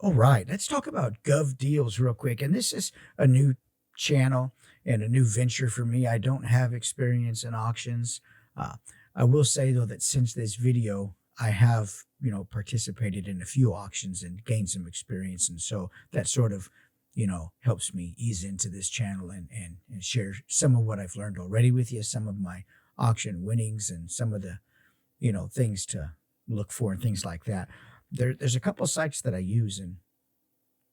All right, let's talk about Gov Deals real quick. And this is a new channel and a new venture for me. I don't have experience in auctions. Uh, I will say though that since this video, I have participated in a few auctions and gained some experience, and so that sort of helps me ease into this channel and share some of what I've learned already with you, some of my auction winnings, and some of the things to look for and things like that. There's a couple of sites that I use, and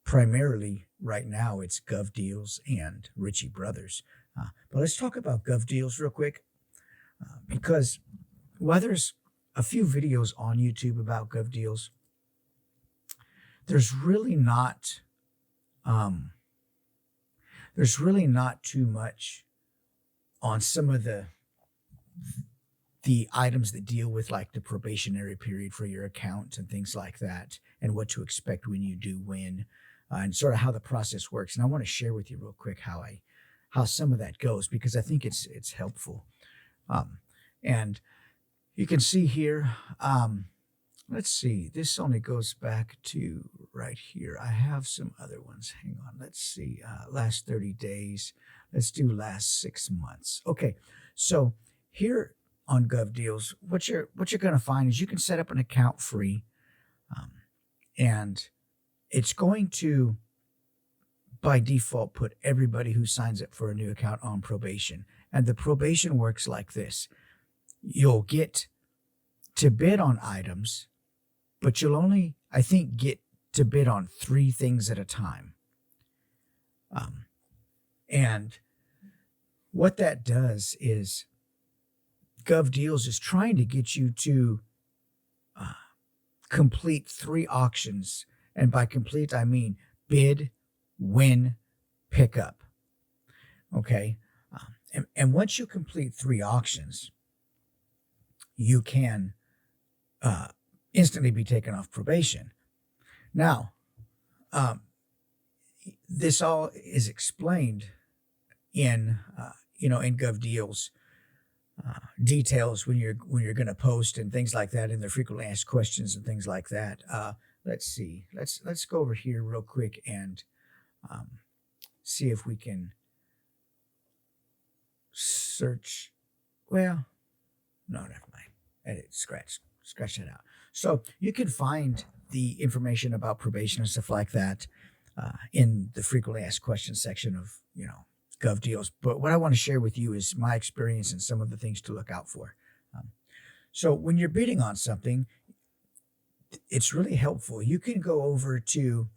primarily right now it's Gov Deals and Ritchie Brothers. But let's talk about Gov Deals real quick, because while there's a few videos on YouTube about Gov Deals, there's really not um, there's really not too much on some of the items that deal with like the probationary period for your account and things like that, and what to expect when you do win, and sort of how the process works. And I want to share with you real quick how some of that goes, because I think it's helpful. And you can see here. Let's see. This only goes back to right here. I have some other ones. Hang on. Let's see. Last 30 days. Let's do last 6 months. Okay. So here on Gov Deals, what you're going to find is you can set up an account free, um, and it's going to by default put everybody who signs up for a new account on probation. And the probation works like this: you'll get to bid on items, but you'll only, I think, get to bid on 3 things at a time. Um, and what that does is Gov Deals is trying to get you to uh, complete 3 auctions. And by complete, I mean bid, win, pick up. Okay. And once you complete 3 auctions, you can instantly be taken off probation. Now, this all is explained in in Gov Deals details when you're going to post and things like that, in the frequently asked questions and things like that. Let's see. Let's go over here real quick and see if we can search. Well, no, never mind. Edit, scratch that out. So you can find the information about probation and stuff like that in the frequently asked questions section of Gov Deals. But what I want to share with you is my experience and some of the things to look out for. So when you're bidding on something, it's really helpful. You can go over to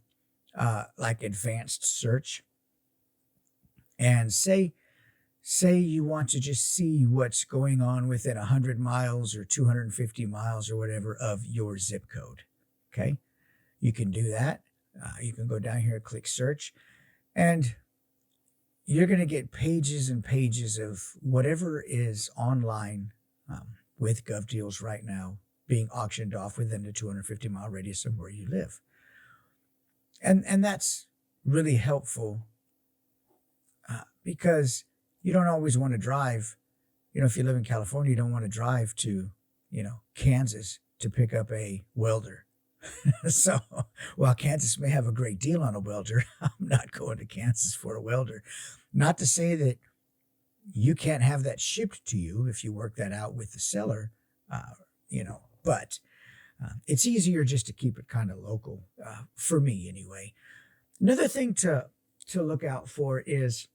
like advanced search, and say you want to just see what's going on within 100 miles or 250 miles or whatever of your zip code. Okay. You can do that. You can go down here and click search, and you're going to get pages and pages of whatever is online with Gov Deals right now being auctioned off within the 250-mile radius of where you live. And that's really helpful because you don't always want to drive. If you live in California, you don't want to drive to, Kansas to pick up a welder. So while Kansas may have a great deal on a welder, I'm not going to Kansas for a welder. Not to say that you can't have that shipped to you if you work that out with the seller, but it's easier just to keep it kind of local, for me anyway. Another thing to look out for is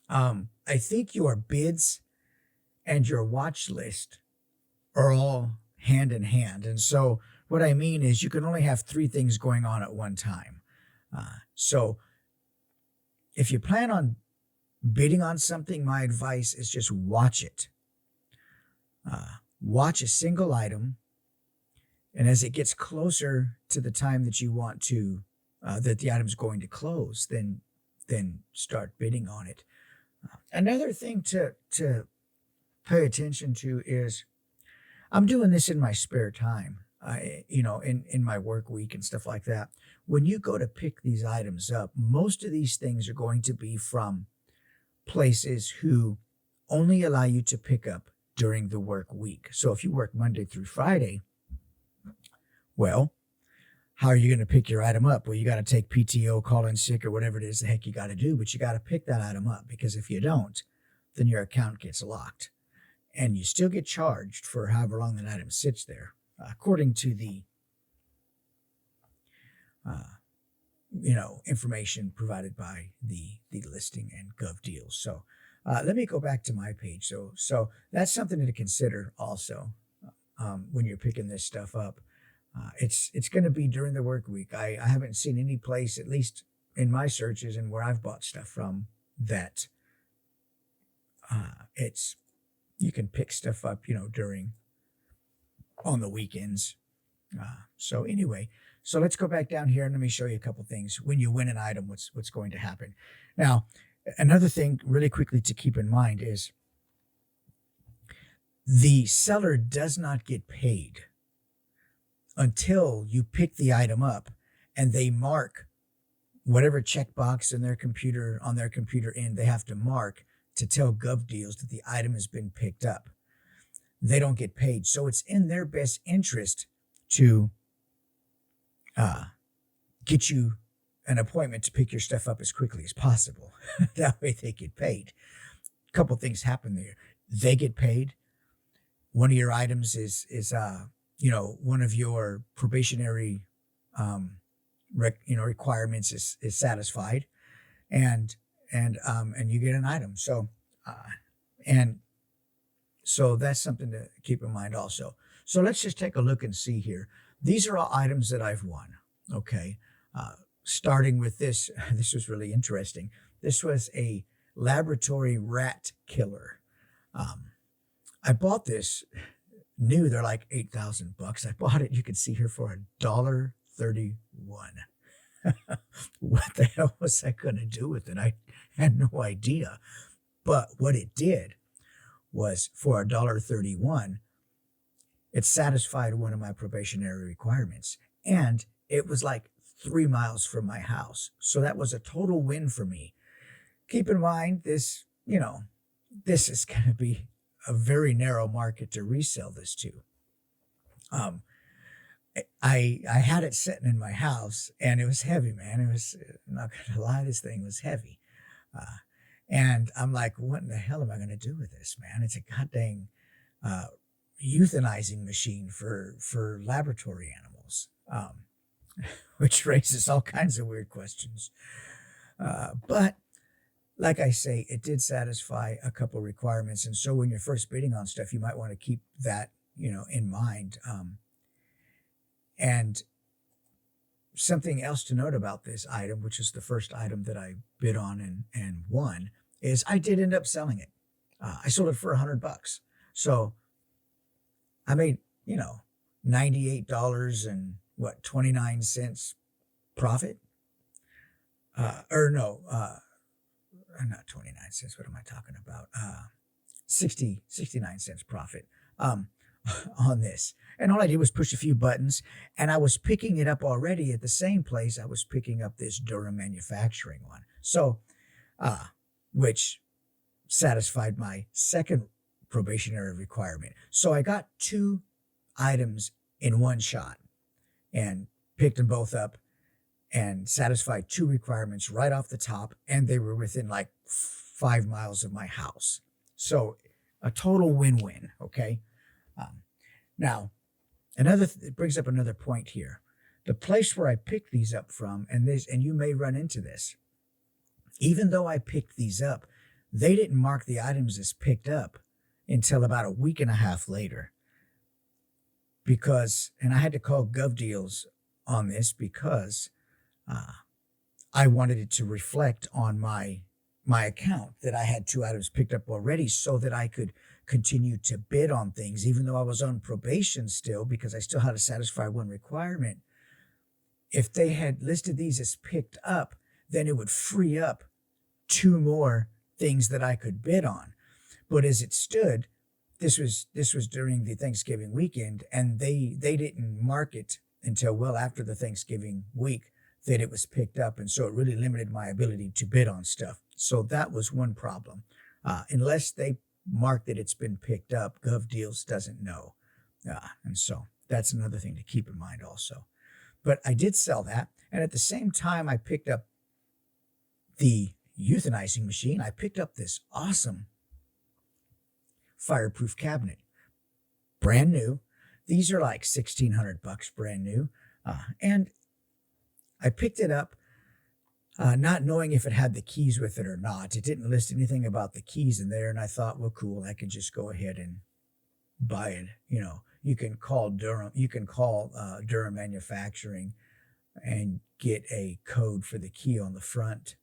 I think your bids and your watch list are all hand in hand. And so what I mean is you can only have 3 things going on at one time. So if you plan on bidding on something, my advice is just watch it. Watch a single item, and as it gets closer to the time that you want to, that the item's going to close, then start bidding on it. Another thing to pay attention to is I'm doing this in my spare time, in my work week and stuff like that. When you go to pick these items up, most of these things are going to be from places who only allow you to pick up during the work week. So if you work Monday through Friday, well, how are you going to pick your item up? Well, you got to take PTO, call in sick, or whatever it is the heck you got to do, but you got to pick that item up, because if you don't, then your account gets locked and you still get charged for however long that item sits there, according to the uh, information provided by the listing and Gov Deals. So let me go back to my page. So that's something to consider also when you're picking this stuff up. It's going to be during the work week. I haven't seen any place, at least in my searches and where I've bought stuff from, that it's you can pick stuff up, during on the weekends. So anyway, so let's go back down here and let me show you a couple things. When you win an item, what's going to happen? Now, another thing really quickly to keep in mind is the seller does not get paid until you pick the item up and they mark whatever checkbox in their computer on their computer end they have to mark to tell Gov Deals that the item has been picked up. They don't get paid. So it's in their best interest to get you an appointment to pick your stuff up as quickly as possible. That way they get paid. A couple things happen there. They get paid. One of your items is one of your probationary requirements is satisfied, and you get an item. So and so that's something to keep in mind also. So let's just take a look and see here. These are all items that I've won. Okay. Starting with this, this was really interesting. This was a laboratory rat killer. I bought this new. They're like $8,000. I bought it. You can see here for $1.31. What the hell was I going to do with it? I had no idea. But what it did was, for $1.31, it satisfied one of my probationary requirements. And it was like 3 miles from my house. So that was a total win for me. Keep in mind, this is going to be a very narrow market to resell this to. I had it sitting in my house, and it was heavy, man. It was, I'm not going to lie, this thing was heavy. And I'm like, what in the hell am I going to do with this, man? It's a goddamn euthanizing machine for laboratory animals, which raises all kinds of weird questions. But like I say, it did satisfy a couple requirements. And so when you're first bidding on stuff, you might want to keep that, in mind. And something else to note about this item, which is the first item that I bid on and won, is I did end up selling it. I sold it for $100. So I made, $98 and 29 cents profit. Not 29 cents. What am I talking about? 69 cents profit on this. And all I did was push a few buttons, and I was picking it up already at the same place I was picking up this Durham manufacturing one. So, which satisfied my second probationary requirement. So I got 2 items in one shot and picked them both up and satisfied 2 requirements right off the top, and they were within like 5 miles of my house. So a total win-win, okay? Now, it brings up another point here. The place where I picked these up from, and you may run into this, even though I picked these up, they didn't mark the items as picked up until about a week and a half later. And I had to call Gov Deals on this because I wanted it to reflect on my account that I had 2 items picked up already, so that I could continue to bid on things, even though I was on probation still, because I still had to satisfy 1 requirement. If they had listed these as picked up, then it would free up 2 more things that I could bid on. But as it stood, this was during the Thanksgiving weekend, and they didn't mark it until well after the Thanksgiving week that it was picked up. And so it really limited my ability to bid on stuff. So that was one problem. Unless they mark that it's been picked up, Gov Deals doesn't know. And so that's another thing to keep in mind also. But I did sell that. And at the same time, I picked up the euthanizing machine. I picked up this awesome fireproof cabinet, brand new. These are like $1,600 brand new. And I picked it up not knowing if it had the keys with it or not. It didn't list anything about the keys in there. And I thought, well, cool, I can just go ahead and buy it. You can call Durham Manufacturing and get a code for the key on the front,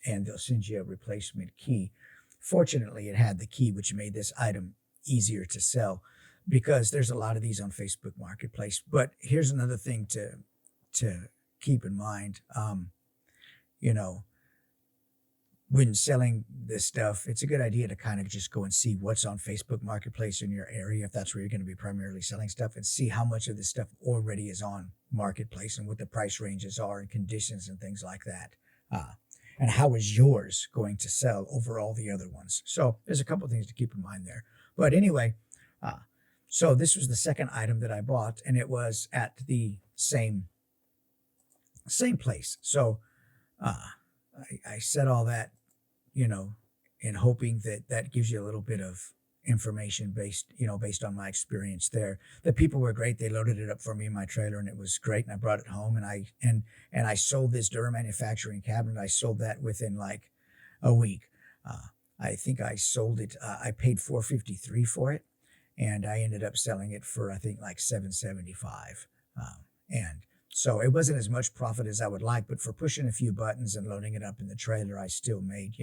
and they'll send you a replacement key. Fortunately, it had the key, which made this item easier to sell, because there's a lot of these on Facebook Marketplace. But here's another thing to keep in mind. When selling this stuff, it's a good idea to kind of just go and see what's on Facebook Marketplace in your area, if that's where you're going to be primarily selling stuff, and see how much of this stuff already is on Marketplace and what the price ranges are and conditions and things like that. And how is yours going to sell over all the other ones? So there's a couple of things to keep in mind there. But anyway, so this was the second item that I bought, and it was at the same place. So I said all that, in hoping that gives you a little bit of information based on my experience there. The people were great. They loaded it up for me in my trailer, and it was great. And I brought it home, and I sold this Durham Manufacturing cabinet. I sold that within like a week. I think I sold it. I paid $453 for it, and I ended up selling it for, I think, like $775. And so it wasn't as much profit as I would like, but for pushing a few buttons and loading it up in the trailer, I still made,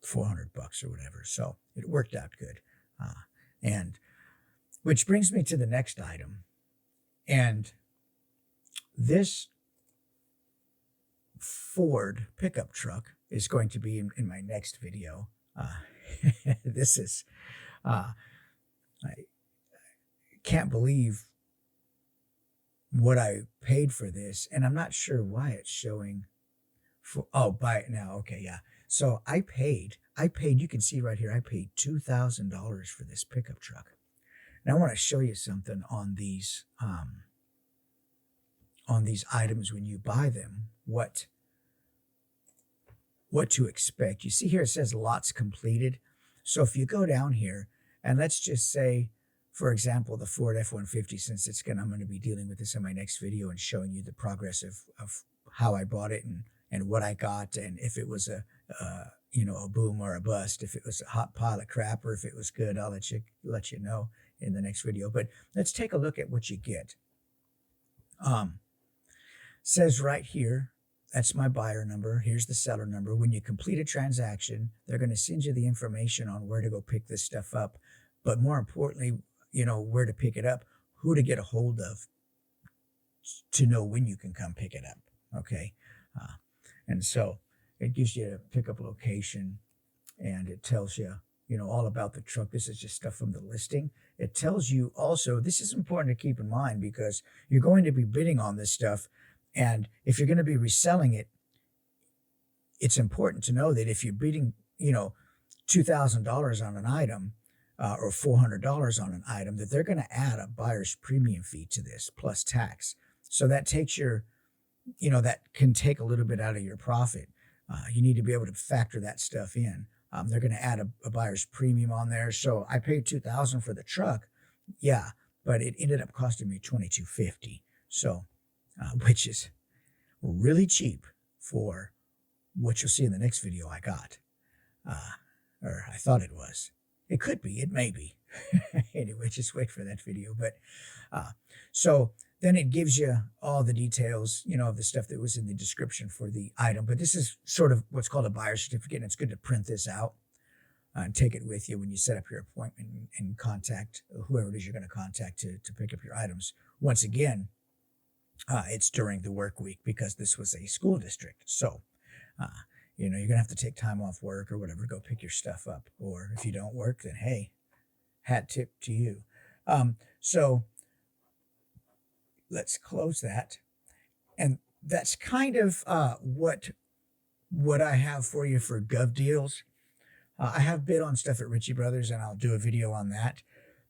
$400 or whatever. So it worked out good. And which brings me to the next item. And this Ford pickup truck is going to be in my next video. This is, I can't believe what I paid for this, and I'm not sure why it's showing buy it now. Okay, yeah. So I paid, you can see right here, I paid $2,000 for this pickup truck. And I want to show you something on these items when you buy them, what to expect. You see here, it says lots completed. So if you go down here, and let's just say, for example, the Ford F-150, since I'm going to be dealing with this in my next video and showing you the progress of how I bought it and what I got, and if it was a boom or a bust, if it was a hot pile of crap or if it was good, I'll let you know in the next video. But let's take a look at what you get. Says right here, that's my buyer number. Here's the seller number. When you complete a transaction, they're going to send you the information on where to go pick this stuff up. But more importantly, where to pick it up, who to get a hold of to know when you can come pick it up. Okay. And so it gives you a pickup location, and it tells you, all about the truck. This is just stuff from the listing. It tells you also, this is important to keep in mind because you're going to be bidding on this stuff. And if you're going to be reselling it, it's important to know that if you're bidding, $2,000 on an item, or $400 on an item, that they're going to add a buyer's premium fee to this plus tax. So that takes that can take a little bit out of your profit. You need to be able to factor that stuff in. They're going to add a buyer's premium on there. So I paid $2,000 for the truck. Yeah, but it ended up costing me $2,250. So, which is really cheap for what you'll see in the next video I got, or I thought it was. It could be, it may be. Anyway, just wait for that video. But so then it gives you all the details, of the stuff that was in the description for the item. But this is sort of what's called a buyer certificate, and it's good to print this out and take it with you when you set up your appointment and contact whoever it is you're going to contact to pick up your items. Once again, it's during the work week because this was a school district. So, you're going to have to take time off work or whatever, go pick your stuff up. Or if you don't work, then hey, hat tip to you. So let's close that. And that's kind of what I have for you for Gov Deals. I have bid on stuff at Ritchie Brothers, and I'll do a video on that.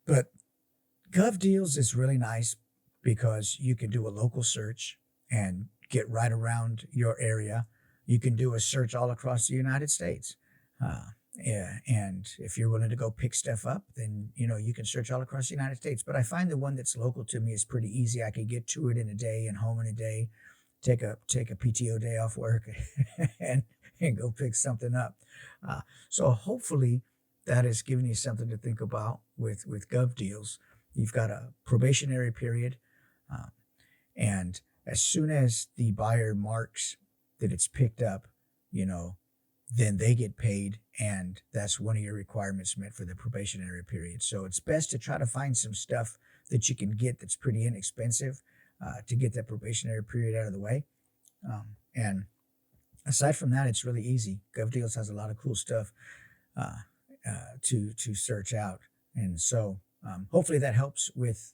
But Gov Deals is really nice. because you can do a local search and get right around your area. You can do a search all across the United States. Yeah, and if you're willing to go pick stuff up, then you can search all across the United States. But I find the one that's local to me is pretty easy. I can get to it in a day and home in a day. Take a PTO day off work and go pick something up. So hopefully that has given you something to think about with Gov Deals. You've got a probationary period, uh, and as soon as the buyer marks that it's picked up, you know, then they get paid, and that's one of your requirements met for the probationary period. So it's best to try to find some stuff that you can get that's pretty inexpensive to get that probationary period out of the way. And aside from that, it's really easy. GovDeals has a lot of cool stuff uh, to search out, and so hopefully that helps with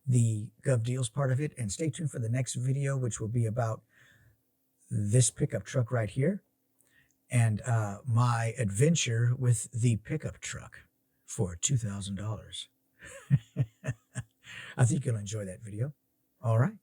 the GovDeals part of it. And stay tuned for the next video, which will be about this pickup truck right here and my adventure with the pickup truck for $2,000. I think you'll enjoy that video. All right.